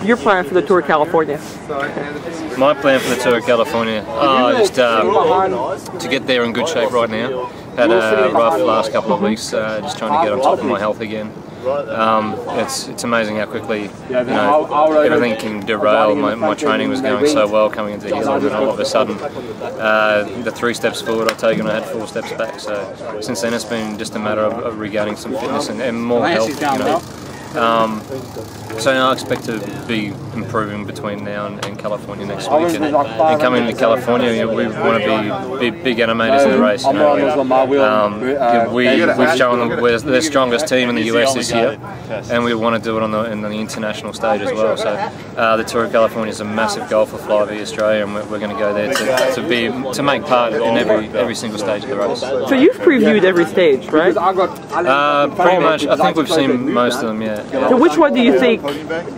your plan for the Tour of California? My plan for the Tour of California, just to get there in good shape right now. Had a rough last couple of weeks, just trying to get on top of my health again. It's amazing how quickly everything can derail. My training was going so well coming into the hill, and then all of a sudden, the 3 steps forward I taken, I had 4 steps back. So since then, it's been just a matter of regaining some fitness and more health. So I expect to be improving between now and California next week. And coming to California, we want to be big animators in the race. We've shown them we're the strongest team in the US this year, and we want to do it on the international stage as well. So the Tour of California is a massive goal for Fly via Australia, and we're going to go there to make part in every single stage of the race. So you've previewed every stage, right? Pretty much. I think we've seen most of them. Yeah. So which one do you think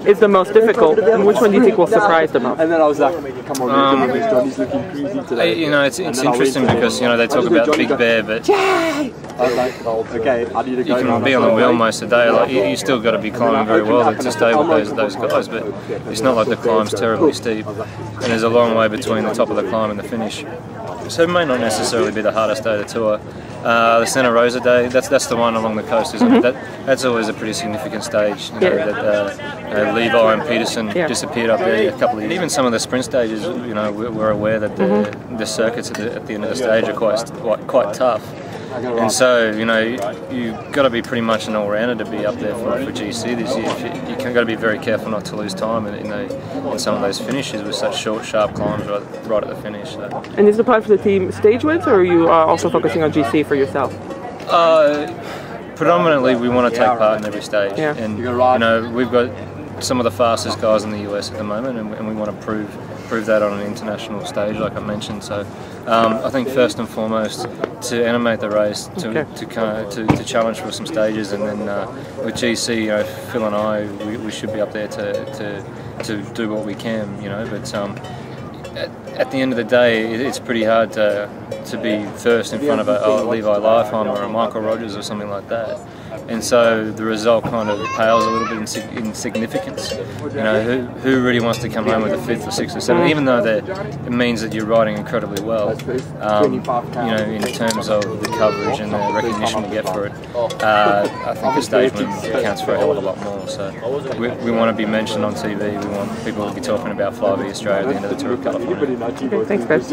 is the most difficult, and which one do you think will surprise the most? And then I was like, come on, Johnny's looking crazy today. It's interesting because they talk about Big Bear, but I was like, okay, I need to go. You can be on the wheel most of the day. Like you still got to be climbing very well to stay with those guys, but it's not like the climb's terribly steep, and there's a long way between the top of the climb and the finish. So it may not necessarily be the hardest day of the tour. The Santa Rosa day, that's the one along the coast, isn't it? That's always a pretty significant stage. That Levi and Peterson disappeared up there a couple of years. Even some of the sprint stages, we're aware that the circuits at the end of the stage are quite tough. And so, you've got to be pretty much an all-rounder to be up there for GC this year. You've got to be very careful not to lose time in some of those finishes with such short, sharp climbs right at the finish. So. And is the plan for the team stage wins, or are you also focusing on GC for yourself? Predominantly, we want to take part in every stage. Yeah. And we've got some of the fastest guys in the US at the moment, and we want to prove that on an international stage, like I mentioned. So I think first and foremost to animate the race, to challenge for some stages, and then with GC, Phil and I, we should be up there to do what we can, But at the end of the day, it's pretty hard to be first in front of a Levi Lifeheimer or a Michael Rogers or something like that. And so the result kind of pales a little bit in significance. Who really wants to come home with a 5th or 6th or 7th, even though it means that you're riding incredibly well. In terms of the coverage and the recognition you get for it, I think a stage win counts for a hell of a lot more. So we want to be mentioned on TV. We want people to be talking about Fly via Australia at the end of the Tour of California. Okay, thanks, guys.